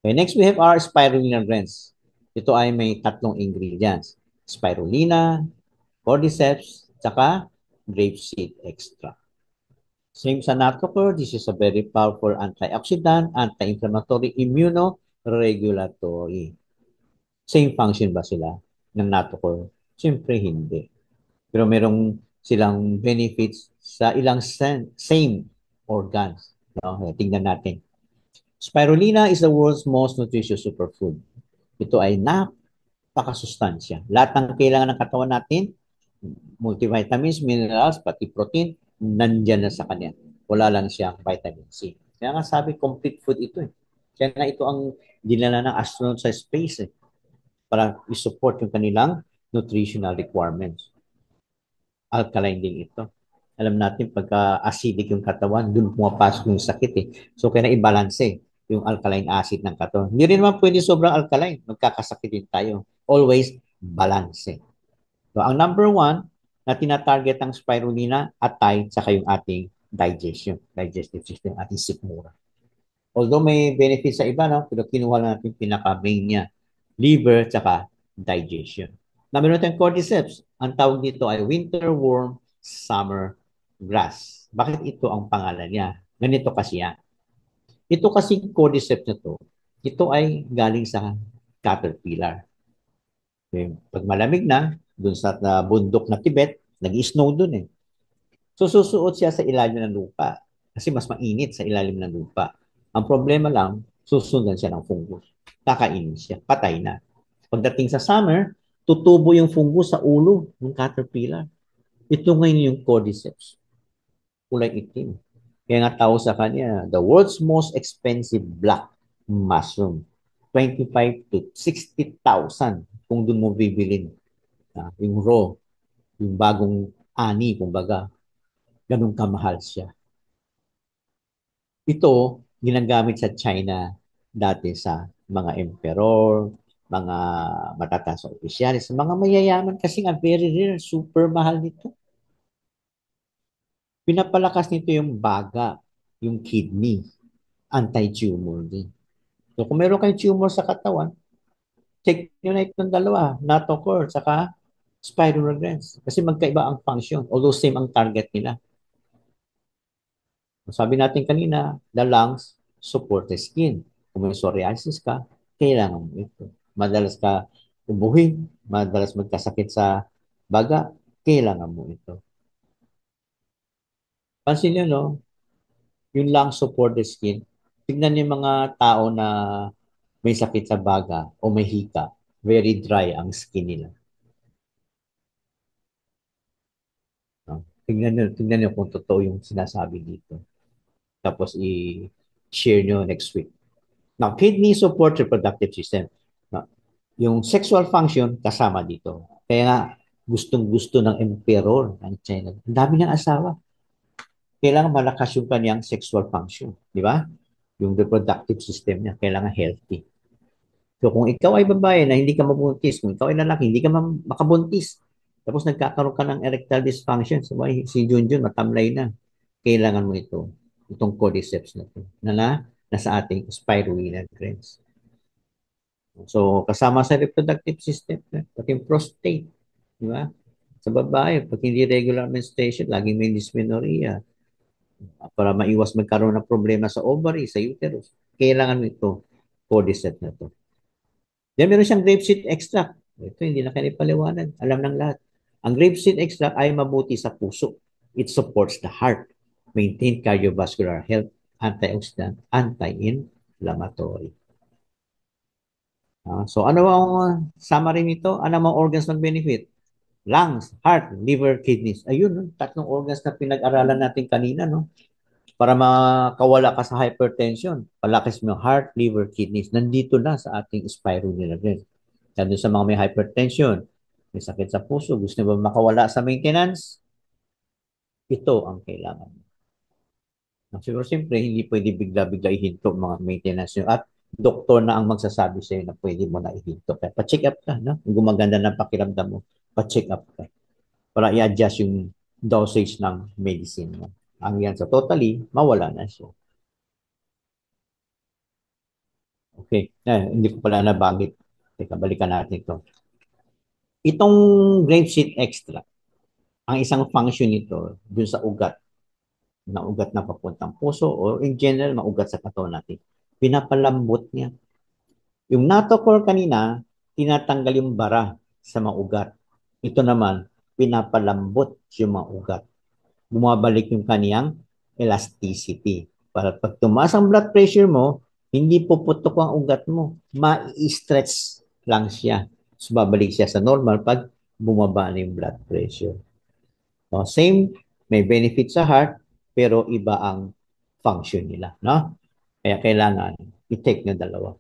Okay, next we have our spirulina grains. Ito ay may tatlong ingredients. Spirulina, cordyceps, tsaka grapeseed extract. Same sa natocor, this is a very powerful antioxidant, anti-inflammatory, immunoregulatory. Same function ba sila ng natocor? Siyempre hindi. Pero merong silang benefits sa ilang same organs. No? Tingnan natin. Spirulina is the world's most nutritious superfood. Ito ay napakasustansya. Lahat ng kailangan ng katawan natin, multivitamins, minerals, pati protein, nandyan na sa kanya. Wala lang siyang vitamin C. Kaya nga sabi, complete food ito eh. Kaya nga ito ang dinala ng astronaut sa space eh, para i-support yung kanilang nutritional requirements. Alkaline din ito. Alam natin, pagka acidic yung katawan, dun pumapasok yung sakit eh. So, kaya i-balance eh, yung alkaline acid ng katawan. Hindi rin naman pwede sobrang alkaline. Magkakasakit din tayo. Always balance eh. So, ang number one na tinatarget ng spirulina, atay, saka yung ating digestive system, ating sikmura. Although may benefit sa iba, no? Pero kinuha natin pinaka-main niya, liver, saka digestion. Na meron tayong cordyceps. Ang tawag dito ay winter worm summer grass. Bakit ito ang pangalan niya? Ganito kasi yan. Ito kasi cordyceps na to, ito ay galing sa caterpillar. Okay. Pag malamig na, dun sa bundok na Tibet, nag-snow dun eh. So susuot siya sa ilalim ng lupa kasi mas mainit sa ilalim ng lupa. Ang problema lang, susundan siya ng fungus. Kakainin siya, patay na. Pagdating sa summer, tutubo yung fungus sa ulo ng caterpillar. Ito ngayon yung cordyceps, kulay itim. Kaya nga tao sa kanya, the world's most expensive black mushroom. 25 to 60,000 kung doon mo bibilin. Yung raw, yung bagong ani, kumbaga, ganun kamahal siya. Ito, ginagamit sa China dati sa mga emperor, mga matataas na opisyalis, sa mga mayayaman kasi nga very rare, super mahal nito. Pinapalakas nito yung baga, yung kidney, anti-tumor din. So kung meron kayong tumor sa katawan, check nyo na itong dalawa, natocor, saka spirograms. Kasi magkaiba ang function, although same ang target nila. Sabi natin kanina, the lungs support the skin. Kung may psoriasis ka, kailangan mo ito. Madalas ka ubuhin, madalas magkasakit sa baga, kailangan mo ito. Pansin nyo, no? Yung lungs support the skin. Tignan yung mga tao na may sakit sa baga o may hika. Very dry ang skin nila. No? Tignan nyo kung totoo yung sinasabi dito. Tapos i-share nyo next week. Now, kidney support reproductive system. Now, yung sexual function kasama dito. Kaya nga, gustong-gusto ng emperor ng China. Ang dami niyang asawa. Kailangan malakas yung kanyang sexual function. Di ba? Yung reproductive system niya, kailangan healthy. So kung ikaw ay babae na hindi ka mabuntis, kung ikaw ay lalaki, hindi ka makabuntis, tapos nagkakaroon ka ng erectile dysfunction, so, si Junjun matamlay na. Kailangan mo ito, itong cordyceps na ito, nasa ating spirulina grains. So kasama sa reproductive system, pati yung prostate, di ba? Sa babae, pag hindi regular menstruation, laging may dysmenorrhea. Para maiwas magkaroon ng problema sa ovary, sa uterus, kailangan mo ito, cordyceps na ito. Then meron siyang grapeseed extract. Ito hindi na kayo paliwanag. Alam ng lahat. Ang grapeseed extract ay mabuti sa puso. It supports the heart, maintain cardiovascular health, antioxidant, anti-inflammatory. So ano ang summary nito? Ano ang organs ng benefit? Lungs, heart, liver, kidneys. Ayun, no? Tatlong organs na pinag-aralan natin kanina, no? Para makawala ka sa hypertension, palakis mo yung heart, liver, kidneys. Nandito na sa ating spirulina gland. Lalo sa mga may hypertension, may sakit sa puso, gusto ba makawala sa maintenance? Ito ang kailangan. Siguro siyempre, hindi pwede bigla-bigla ihinto mga maintenance nyo at doktor na ang magsasabi sa iyo na pwede mo na ihinto. Kaya pa-check up ka, no? Kung gumaganda ng pakiramdam mo, pa-check up ka para i-adjust yung dosage ng medicine mo. Ang yan sa totally, mawala na siya. Okay. Hindi ko pala nabanggit. Teka, balikan natin ito. Itong grapeseed extra, ang isang function nito dun sa ugat, na ugat na papuntang puso o in general, maugat sa katawan natin, pinapalambot niya. Yung natocor kanina, tinatanggal yung bara sa maugat. Ito naman, pinapalambot yung maugat. Bumabalik yung kaniyang elasticity. Para pag tumaas ang blood pressure mo, hindi puputok ang ugat mo. Ma-stretch lang siya. So, babalik siya sa normal pag bumaba na yung blood pressure. So, same, may benefit sa heart, pero iba ang function nila. No? Kaya kailangan i-take na dalawa.